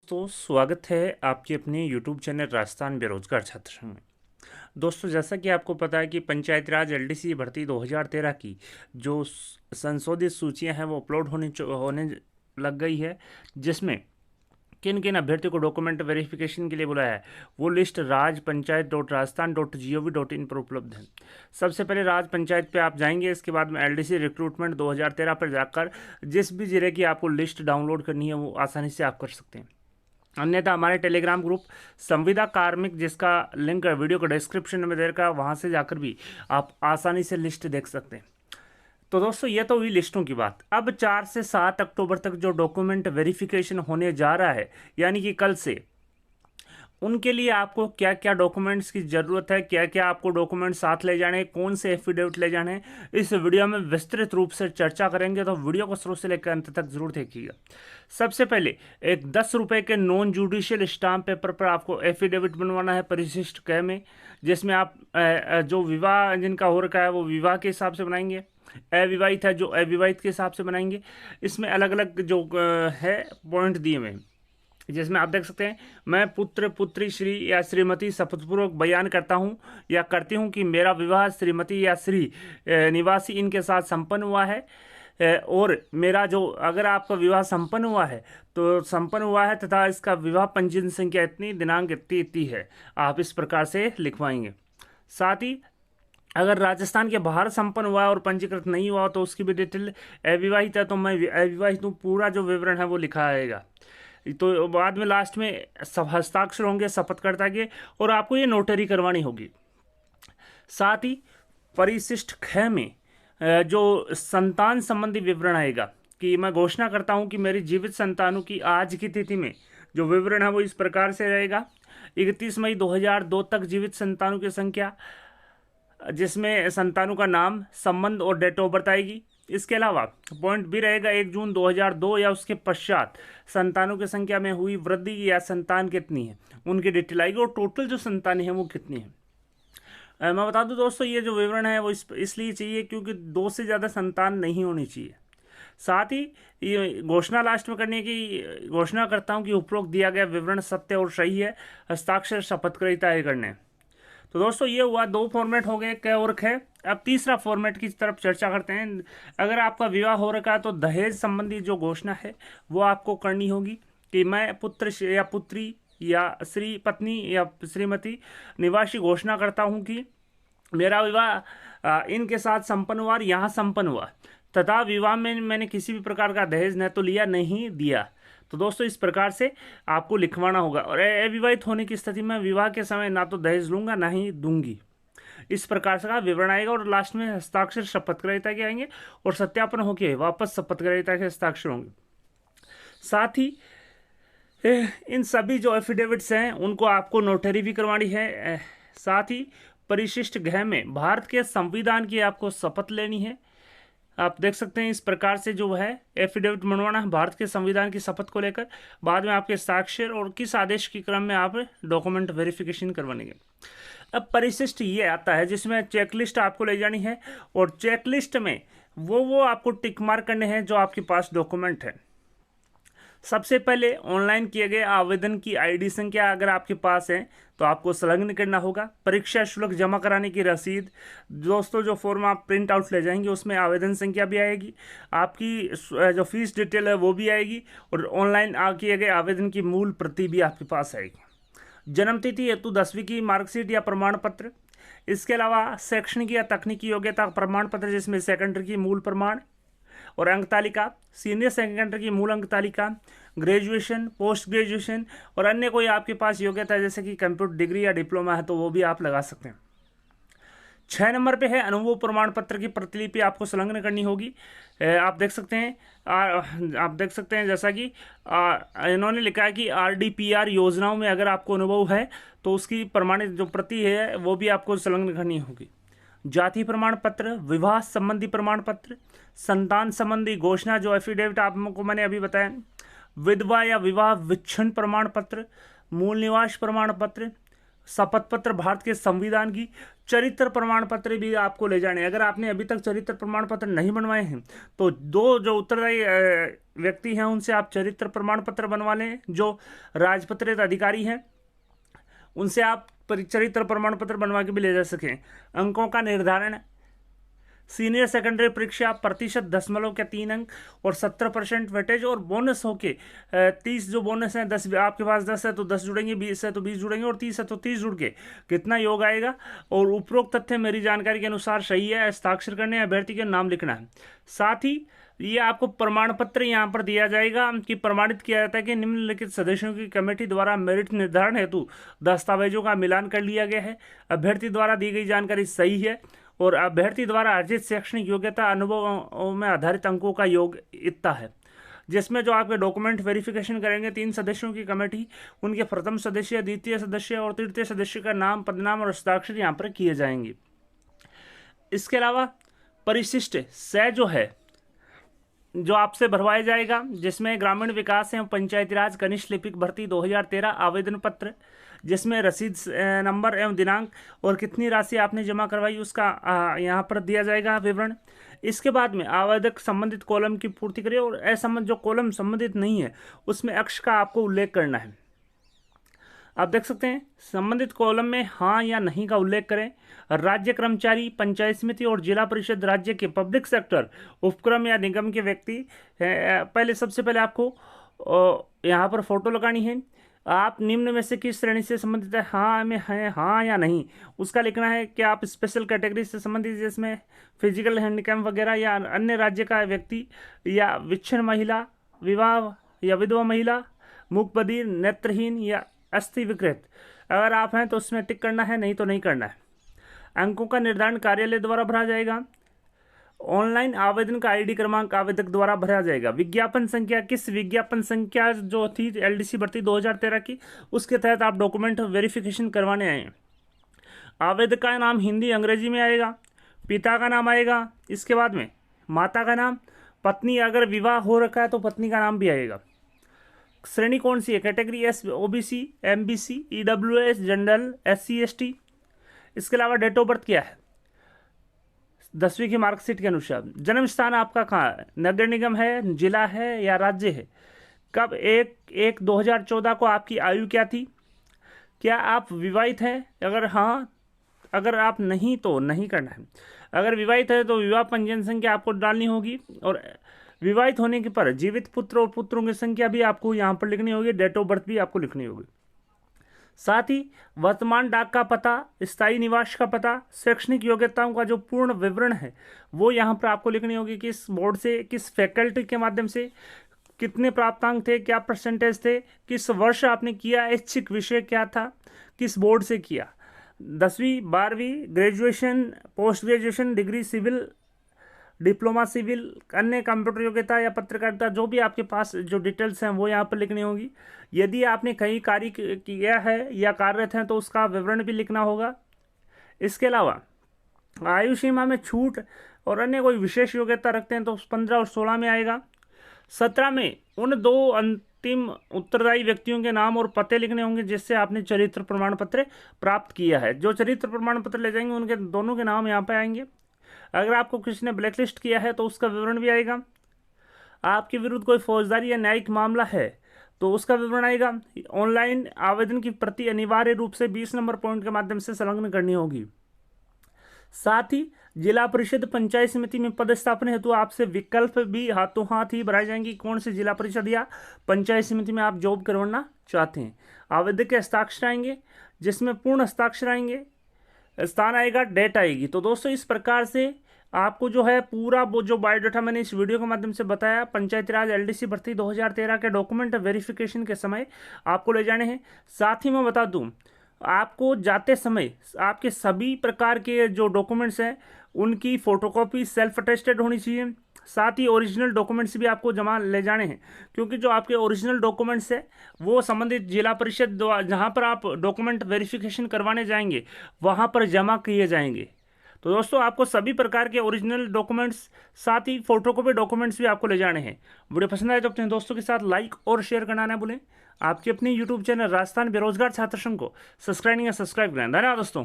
दोस्तों, स्वागत है आपके अपने YouTube चैनल राजस्थान बेरोजगार छात्र संघ में। दोस्तों, जैसा कि आपको पता है कि पंचायती राज एलडीसी भर्ती 2013 की जो संशोधित सूचियां हैं वो अपलोड होने लग गई है, जिसमें किन किन अभ्यर्थियों को डॉक्यूमेंट वेरिफिकेशन के लिए बुलाया है वो लिस्ट rajpanchayat.rajasthan.gov.in पर उपलब्ध है। सबसे पहले राज पंचायत पे आप जाएंगे, इसके बाद में एलडीसी रिक्रूटमेंट 2013 पर जाकर जिस भी जिले की आपको लिस्ट डाउनलोड करनी है वो आसानी से आप कर सकते हैं। अन्यथा हमारे टेलीग्राम ग्रुप संविदा कार्मिक, जिसका लिंक वीडियो को डिस्क्रिप्शन में दे रखा है, वहाँ से जाकर भी आप आसानी से लिस्ट देख सकते हैं। तो दोस्तों, ये तो हुई लिस्टों की बात। अब 4 से 7 अक्टूबर तक जो डॉक्यूमेंट वेरिफिकेशन होने जा रहा है, यानी कि कल से, उनके लिए आपको क्या क्या डॉक्यूमेंट्स की ज़रूरत है, क्या क्या आपको डॉक्यूमेंट साथ ले जाने हैं, कौन से एफिडेविट ले जाने हैं, इस वीडियो में विस्तृत रूप से चर्चा करेंगे। तो वीडियो को शुरू से लेकर अंत तक जरूर देखिएगा। सबसे पहले एक 10 रुपये के नॉन जुडिशियल स्टाम्प पेपर पर आपको एफिडेविट बनवाना है परिशिष्ट क में, जिसमें आप जो विवाह जिनका हो रखा है वो विवाह के हिसाब से बनाएंगे, अविवाहित है जो अविवाहित के हिसाब से बनाएंगे। इसमें अलग अलग जो है पॉइंट दिए हुए हैं, जिसमें आप देख सकते हैं, मैं पुत्र पुत्री श्री या श्रीमती शपथपूर्वक बयान करता हूं या करती हूं कि मेरा विवाह श्रीमती या श्री निवासी इनके साथ संपन्न हुआ है, और मेरा जो, अगर आपका विवाह संपन्न हुआ है तो संपन्न हुआ है तथा इसका विवाह पंजीयन संख्या इतनी, दिनांक इतनी इतनी है, आप इस प्रकार से लिखवाएंगे। साथ ही अगर राजस्थान के बाहर संपन्न हुआ है और पंजीकृत नहीं हुआ तो उसकी भी डिटेल, अविवाहित है तो मैं अविवाहित हूँ, पूरा जो विवरण है वो लिखा आएगा। तो बाद में लास्ट में सब हस्ताक्षर होंगे शपथकर्ता के, और आपको ये नोटरी करवानी होगी। साथ ही परिशिष्ट ख में जो संतान संबंधी विवरण आएगा कि मैं घोषणा करता हूं कि मेरी जीवित संतानों की आज की तिथि में जो विवरण है वो इस प्रकार से रहेगा। 31 मई 2002 तक जीवित संतानों की संख्या, जिसमें संतानों का नाम, संबंध और डेट ऑफ बर्थ आएगी। इसके अलावा पॉइंट भी रहेगा 1 जून 2002 या उसके पश्चात संतानों की संख्या में हुई वृद्धि या संतान कितनी है उनकी डिटेल आएगी, और टोटल जो संतानें हैं वो कितनी है। मैं बता दूं दोस्तों, ये जो विवरण है वो इसलिए चाहिए क्योंकि 2 से ज़्यादा संतान नहीं होनी चाहिए। साथ ही ये घोषणा लास्ट में करने की घोषणा करता हूँ कि उपरोक्त दिया गया विवरण सत्य और सही है, हस्ताक्षर शपथकर्ता ही करने। तो दोस्तों, ये हुआ 2 फॉर्मेट हो गए, क और ख। अब तीसरा फॉर्मेट की तरफ चर्चा करते हैं। अगर आपका विवाह हो रखा है तो दहेज संबंधी जो घोषणा है वो आपको करनी होगी कि मैं पुत्र या पुत्री या श्री पत्नी या श्रीमती निवासी घोषणा करता हूं कि मेरा विवाह इनके साथ संपन्न हुआ, यहाँ संपन्न हुआ, तथा विवाह में मैंने किसी भी प्रकार का दहेज न तो लिया नहीं दिया। तो दोस्तों, इस प्रकार से आपको लिखवाना होगा। और अविवाहित होने की स्थिति में विवाह के समय ना तो दहेज लूंगा ना ही दूंगी, इस प्रकार से का विवरण आएगा। और लास्ट में हस्ताक्षर शपथकर्ता के आएंगे और सत्यापन होकर वापस शपथकर्ता के हस्ताक्षर होंगे। साथ ही इन सभी जो एफिडेविट्स हैं उनको आपको नोटरी भी करवानी है। साथ ही परिशिष्ट घ में भारत के संविधान की आपको शपथ लेनी है। आप देख सकते हैं इस प्रकार से जो है एफिडेविट बनवाना है भारत के संविधान की शपथ को लेकर। बाद में आपके साक्षर और किस आदेश के क्रम में आप डॉक्यूमेंट वेरिफिकेशन करवाएंगे। अब परिशिष्ट ये आता है जिसमें चेकलिस्ट आपको ले जानी है, और चेकलिस्ट में वो आपको टिक मार्क करने हैं जो आपके पास डॉक्यूमेंट है। सबसे पहले ऑनलाइन किए गए आवेदन की आईडी संख्या अगर आपके पास है तो आपको संलग्न करना होगा। परीक्षा शुल्क जमा कराने की रसीद, दोस्तों जो फॉर्म आप प्रिंट आउट ले जाएंगे उसमें आवेदन संख्या भी आएगी, आपकी जो फीस डिटेल है वो भी आएगी, और ऑनलाइन किए गए आवेदन की मूल प्रति भी आपके पास आएगी। जन्म तिथि हेतु 10वीं की मार्कशीट या प्रमाण पत्र। इसके अलावा शैक्षणिक या तकनीकी योग्यता प्रमाण पत्र, जिसमें सेकेंडरी की मूल प्रमाण और अंक तालिका, सीनियर सेकेंडरी की मूल अंक तालिका, ग्रेजुएशन, पोस्ट ग्रेजुएशन और अन्य कोई आपके पास योग्यता है जैसे कि कंप्यूटर डिग्री या डिप्लोमा है तो वो भी आप लगा सकते हैं। 6 नंबर पे है अनुभव प्रमाण पत्र की प्रतिलिपि आपको संलग्न करनी होगी। आप देख सकते हैं जैसा कि इन्होंने लिखा है कि RDPR योजनाओं में अगर आपको अनुभव है तो उसकी प्रमाणित जो प्रति है वो भी आपको संलग्न करनी होगी। जाति प्रमाण पत्र, विवाह संबंधी प्रमाण पत्र, संतान संबंधी घोषणा जो एफिडेविट आपको मैंने अभी बताया, विधवा या विवाह विच्छिन्न प्रमाण पत्र, मूल निवास प्रमाण पत्र, शपथ पत्र भारत के संविधान की, चरित्र प्रमाण पत्र भी आपको ले जाने। अगर आपने अभी तक चरित्र प्रमाण पत्र नहीं बनवाए हैं तो 2 जो उत्तरदायी व्यक्ति हैं उनसे आप चरित्र प्रमाण पत्र बनवा लें, जो राजपत्रित अधिकारी हैं उनसे आप चरित्र प्रमाण पत्र बनवा के भी ले जा सकें। अंकों का निर्धारण, सीनियर सेकेंडरी परीक्षा प्रतिशत दशमलव के 3 अंक और 70% वेटेज और बोनस होके 30 जो बोनस है, 10 आपके पास 10 है तो 10 जुड़ेंगे, 20 है तो 20 जुड़ेंगे और 30 है तो 30 जुड़ के कितना योग आएगा। और उपरोक्त तथ्य मेरी जानकारी के अनुसार सही है, हस्ताक्षर करने हैं, अभ्यर्थी के नाम लिखना है। साथ ही ये आपको प्रमाण पत्र यहाँ पर दिया जाएगा कि प्रमाणित किया जाता है कि निम्नलिखित सदस्यों की कमेटी द्वारा मेरिट निर्धारण हेतु दस्तावेजों का मिलान कर लिया गया है, अभ्यर्थी द्वारा दी गई जानकारी सही है और अभ्यर्थी द्वारा अर्जित शैक्षणिक योग्यता अनुभव में आधारित अंकों का योग इतना है। जिसमें जो आपके डॉक्यूमेंट वेरिफिकेशन करेंगे 3 सदस्यों की कमेटी, उनके प्रथम सदस्य, द्वितीय सदस्य और तृतीय सदस्य का नाम, पदनाम और हस्ताक्षर यहाँ पर किए जाएंगे। इसके अलावा परिशिष्ट से जो है जो आपसे भरवाया जाएगा, जिसमें ग्रामीण विकास एवं पंचायती राज कनिष्ठ लिपिक भर्ती 2013 आवेदन पत्र, जिसमें रसीद नंबर एवं दिनांक और कितनी राशि आपने जमा करवाई उसका यहाँ पर दिया जाएगा विवरण। इसके बाद में आवेदक संबंधित कॉलम की पूर्ति करे और असंबंधित जो कॉलम संबंधित नहीं है उसमें अक्ष का आपको उल्लेख करना है। आप देख सकते हैं संबंधित कॉलम में हाँ या नहीं का उल्लेख करें। राज्य कर्मचारी, पंचायत समिति और जिला परिषद राज्य के पब्लिक सेक्टर उपक्रम या निगम के व्यक्ति, पहले सबसे पहले आपको यहाँ पर फोटो लगानी है। आप निम्न में से किस श्रेणी से संबंधित है, हाँ में है हाँ या नहीं उसका लिखना है कि आप स्पेशल कैटेगरी से संबंधित, जिसमें फिजिकल हैंडीकैप वगैरह या अन्य राज्य का व्यक्ति या विच्छिन्न महिला, विवाह या विधवा महिला, मूक बधिर, नेत्रहीन या अस्थि विकृत, अगर आप हैं तो उसमें टिक करना है, नहीं तो नहीं करना है। अंकों का निर्धारण कार्यालय द्वारा भरा जाएगा। ऑनलाइन आवेदन का आईडी क्रमांक आवेदक द्वारा भरा जाएगा। विज्ञापन संख्या, किस विज्ञापन संख्या जो थी एलडीसी भर्ती 2013 की उसके तहत आप डॉक्यूमेंट वेरिफिकेशन करवाने आए। आवेदक का नाम हिंदी अंग्रेजी में आएगा, पिता का नाम आएगा, इसके बाद में माता का नाम, पत्नी अगर विवाह हो रखा है तो पत्नी का नाम भी आएगा। श्रेणी कौन सी है, category S, OBC, MBC, EWS, general, SC, ST. इसके अलावा डेट ऑफ बर्थ क्या है 10वीं की मार्कशीट के अनुसार। जन्म स्थान आपका कहाँ है, नगर निगम है, जिला है या राज्य है। कब 1/1/2014 को आपकी आयु क्या थी। क्या आप विवाहित हैं, अगर हाँ, अगर आप नहीं तो नहीं करना है। अगर विवाहित है तो विवाह पंजीयन संख्या आपको डालनी होगी और विवाहित होने के पर जीवित पुत्र और पुत्रों की संख्या भी आपको यहाँ पर लिखनी होगी, डेट ऑफ बर्थ भी आपको लिखनी होगी। साथ ही वर्तमान डाक का पता, स्थायी निवास का पता, शैक्षणिक योग्यताओं का जो पूर्ण विवरण है वो यहाँ पर आपको लिखनी होगी। किस बोर्ड से, किस फैकल्टी के माध्यम से, कितने प्राप्तांक थे, क्या परसेंटेज थे, किस वर्ष आपने किया, ऐच्छिक विषय क्या था, किस बोर्ड से किया, 10वीं 12वीं, graduation, post graduation, degree, civil, diploma civil, अन्य कंप्यूटर योग्यता या पत्रकारिता, जो भी आपके पास जो डिटेल्स हैं वो यहाँ पर लिखनी होगी। यदि आपने कहीं कार्य किया है या कार्यरत हैं तो उसका विवरण भी लिखना होगा। इसके अलावा आयु सीमा में छूट और अन्य कोई विशेष योग्यता रखते हैं तो 15 और 16 में आएगा। 17 में उन 2 अंतिम उत्तरदायी व्यक्तियों के नाम और पते लिखने होंगे जिससे आपने चरित्र प्रमाण पत्र प्राप्त किया है। जो चरित्र प्रमाण पत्र ले जाएंगे उनके दोनों के नाम यहाँ पे आएंगे। अगर आपको किसी ने ब्लैकलिस्ट किया है तो उसका विवरण भी आएगा। आपके विरुद्ध कोई फौजदारी या न्यायिक मामला है तो उसका विवरण आएगा। ऑनलाइन आवेदन की प्रति अनिवार्य रूप से 20 नंबर पॉइंट के माध्यम से संलग्न करनी होगी। साथ ही जिला परिषद पंचायत समिति में पदस्थापना हेतु आपसे विकल्प भी हाथों हाथ ही भराई जाएंगी, कौन से जिला परिषद या पंचायत समिति में आप जॉब करवाना चाहते हैं। आवेदक के हस्ताक्षर आएंगे जिसमें पूर्ण हस्ताक्षर आएंगे, स्थान आएगा, डेट आएगी। तो दोस्तों इस प्रकार से आपको जो है पूरा वो जो बायोडाटा मैंने इस वीडियो के माध्यम से बताया, पंचायती राज एलडीसी भर्ती 2013 के डॉक्यूमेंट वेरिफिकेशन के समय आपको ले जाने हैं। साथ ही मैं बता दूं आपको जाते समय आपके सभी प्रकार के जो डॉक्यूमेंट्स हैं उनकी फोटोकॉपी सेल्फ अटेस्टेड होनी चाहिए। साथ ही ओरिजिनल डॉक्यूमेंट्स भी आपको जमा ले जाने हैं, क्योंकि जो आपके ओरिजिनल डॉक्यूमेंट्स है वो संबंधित जिला परिषद जहाँ पर आप डॉक्यूमेंट वेरिफिकेशन करवाने जाएंगे वहाँ पर जमा किए जाएंगे। तो दोस्तों आपको सभी प्रकार के ओरिजिनल डॉक्यूमेंट्स साथ ही फोटोकॉपी डॉक्यूमेंट्स भी आपको ले जाने हैं। वीडियो पसंद आए तो अपने दोस्तों के साथ लाइक और शेयर करना ना भूलें। आपके अपने यूट्यूब चैनल राजस्थान बेरोजगार छात्र संघ को सब्सक्राइब करें। धन्यवाद दोस्तों।